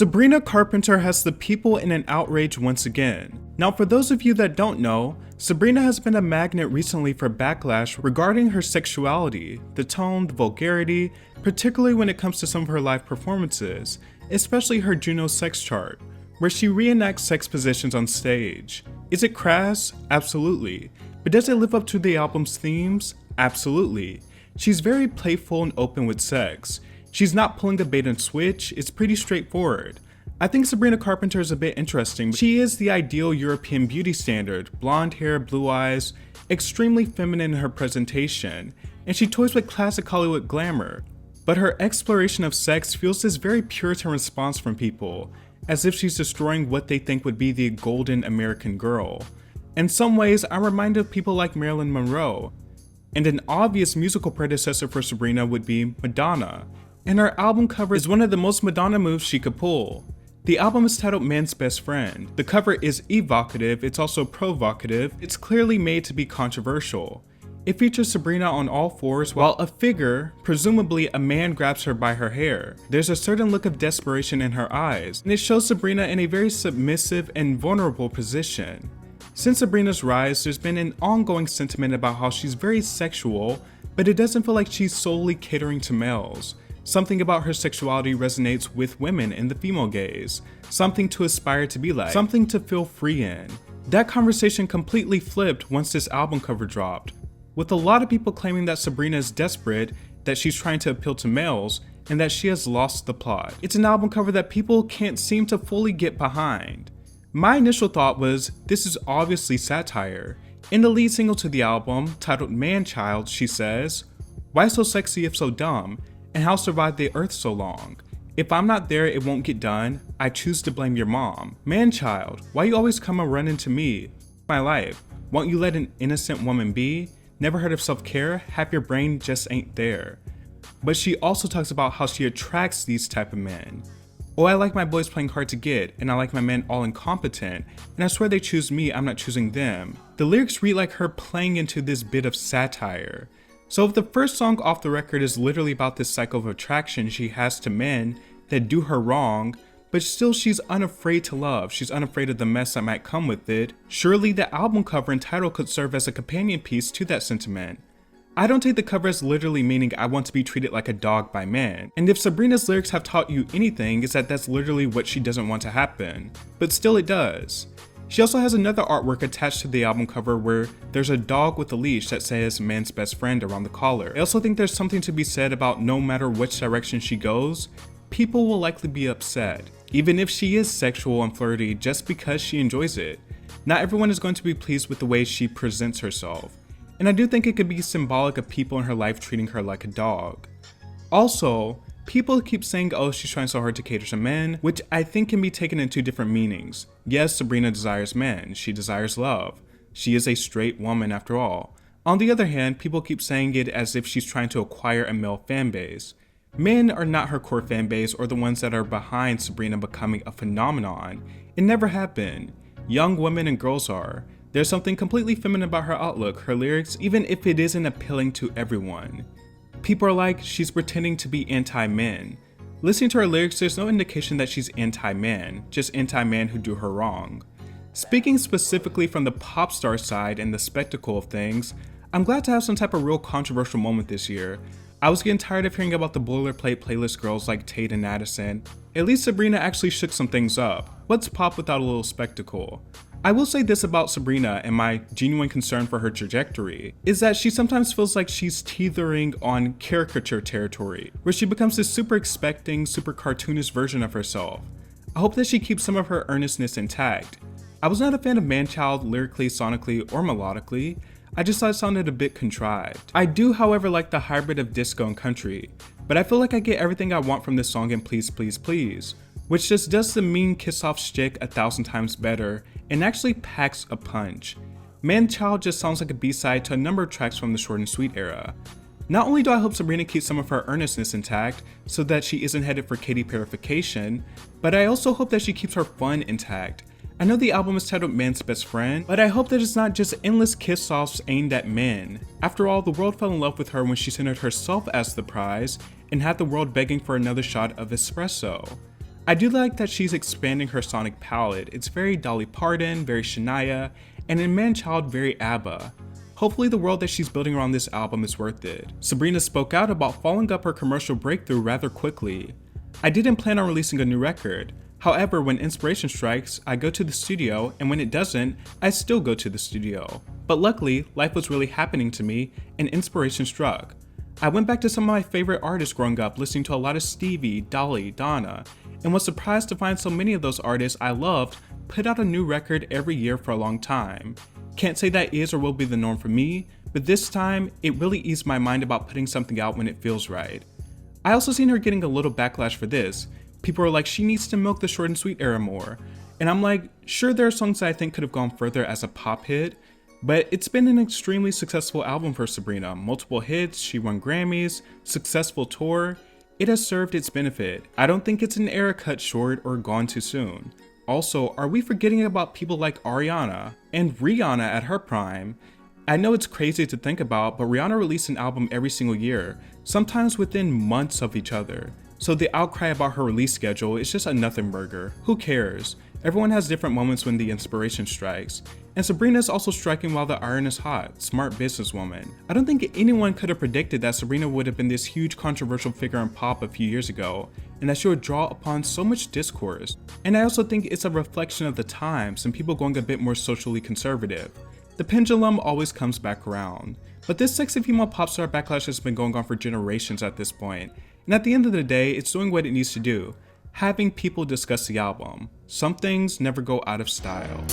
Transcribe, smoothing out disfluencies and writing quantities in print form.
Sabrina Carpenter has the people in an outrage once again. Now, for those of you that don't know, Sabrina has been a magnet recently for backlash regarding her sexuality, the tone, the vulgarity, particularly when it comes to some of her live performances, especially her Juno sex chart, where she reenacts sex positions on stage. Is it crass? Absolutely. But does it live up to the album's themes? Absolutely. She's very playful and open with sex. She's not pulling a bait and switch, it's pretty straightforward. I think Sabrina Carpenter is a bit interesting. She is the ideal European beauty standard, blonde hair, blue eyes, extremely feminine in her presentation, and she toys with classic Hollywood glamour. But her exploration of sex feels this very Puritan response from people, as if she's destroying what they think would be the golden American girl. In some ways, I'm reminded of people like Marilyn Monroe, and an obvious musical predecessor for Sabrina would be Madonna. And her album cover is one of the most Madonna moves she could pull. The album is titled Man's Best Friend. The cover is evocative, it's also provocative, it's clearly made to be controversial. It features Sabrina on all fours while a figure, presumably a man, grabs her by her hair. There's a certain look of desperation in her eyes, and it shows Sabrina in a very submissive and vulnerable position. Since Sabrina's rise, there's been an ongoing sentiment about how she's very sexual, but it doesn't feel like she's solely catering to males. Something about her sexuality resonates with women in the female gaze, something to aspire to be like, something to feel free in. That conversation completely flipped once this album cover dropped, with a lot of people claiming that Sabrina is desperate, that she's trying to appeal to males, and that she has lost the plot. It's an album cover that people can't seem to fully get behind. My initial thought was, this is obviously satire. In the lead single to the album, titled Man Child, she says, "Why so sexy if so dumb? And how survive the earth so long? If I'm not there, it won't get done. I choose to blame your mom. Man child, why you always come and run into me? My life, won't you let an innocent woman be? Never heard of self-care? Half your brain just ain't there." But she also talks about how she attracts these type of men. "Oh, I like my boys playing hard to get, and I like my men all incompetent, and I swear they choose me, I'm not choosing them." The lyrics read like her playing into this bit of satire. So if the first song off the record is literally about this cycle of attraction she has to men that do her wrong, but still she's unafraid to love, she's unafraid of the mess that might come with it, surely the album cover and title could serve as a companion piece to that sentiment. I don't take the cover as literally meaning I want to be treated like a dog by men, and if Sabrina's lyrics have taught you anything, is that that's literally what she doesn't want to happen, but still it does. She also has another artwork attached to the album cover where there's a dog with a leash that says "Man's Best Friend" around the collar. I also think there's something to be said about no matter which direction she goes, people will likely be upset, even if she is sexual and flirty just because she enjoys it. Not everyone is going to be pleased with the way she presents herself, and I do think it could be symbolic of people in her life treating her like a dog. Also, people keep saying, oh, she's trying so hard to cater to men, which I think can be taken in two different meanings. Yes, Sabrina desires men, she desires love. She is a straight woman after all. On the other hand, people keep saying it as if she's trying to acquire a male fan base. Men are not her core fan base or the ones that are behind Sabrina becoming a phenomenon. It never have been. Young women and girls are. There's something completely feminine about her outlook, her lyrics, even if it isn't appealing to everyone. People are like, she's pretending to be anti-men. Listening to her lyrics, there's no indication that she's anti-man, just anti-men who do her wrong. Speaking specifically from the pop star side and the spectacle of things, I'm glad to have some type of real controversial moment this year. I was getting tired of hearing about the boilerplate playlist girls like Tate and Addison. At least Sabrina actually shook some things up. What's pop without a little spectacle? I will say this about Sabrina and my genuine concern for her trajectory, is that she sometimes feels like she's teetering on caricature territory, where she becomes this super expecting, super cartoonish version of herself. I hope that she keeps some of her earnestness intact. I was not a fan of Manchild lyrically, sonically, or melodically. I just thought it sounded a bit contrived. I do, however, like the hybrid of disco and country, but I feel like I get everything I want from this song in Please Please Please, which just does the mean kiss-off shtick 1,000 times better and actually packs a punch. Manchild just sounds like a B-side to a number of tracks from the Short and Sweet era. Not only do I hope Sabrina keeps some of her earnestness intact so that she isn't headed for Katy Perryfication, but I also hope that she keeps her fun intact. I know the album is titled Man's Best Friend, but I hope that it's not just endless kiss-offs aimed at men. After all, the world fell in love with her when she centered herself as the prize and had the world begging for another shot of espresso. I do like that she's expanding her sonic palette. It's very Dolly Parton, very Shania, and in Man-Child very ABBA. Hopefully the world that she's building around this album is worth it. Sabrina spoke out about following up her commercial breakthrough rather quickly. I didn't plan on releasing a new record. However, when inspiration strikes, I go to the studio, and when it doesn't, I still go to the studio. But luckily, life was really happening to me, and inspiration struck. I went back to some of my favorite artists growing up, listening to a lot of Stevie, Dolly, Donna, and was surprised to find so many of those artists I loved put out a new record every year for a long time. Can't say that is or will be the norm for me, but this time, it really eased my mind about putting something out when it feels right. I also seen her getting a little backlash for this. People are like, she needs to milk the short and sweet era more. And I'm like, sure, there are songs that I think could have gone further as a pop hit, but it's been an extremely successful album for Sabrina. Multiple hits, she won Grammys, successful tour. It has served its benefit. I don't think it's an era cut short or gone too soon. Also, are we forgetting about people like Ariana and Rihanna at her prime? I know it's crazy to think about, but Rihanna released an album every single year, sometimes within months of each other. So the outcry about her release schedule is just a nothing burger. Who cares? Everyone has different moments when the inspiration strikes. And Sabrina is also striking while the iron is hot. Smart businesswoman. I don't think anyone could have predicted that Sabrina would have been this huge controversial figure in pop a few years ago, and that she would draw upon so much discourse. And I also think it's a reflection of the times and people going a bit more socially conservative. The pendulum always comes back around. But this sexy female pop star backlash has been going on for generations at this point. And at the end of the day, it's doing what it needs to do. Having people discuss the album. Some things never go out of style.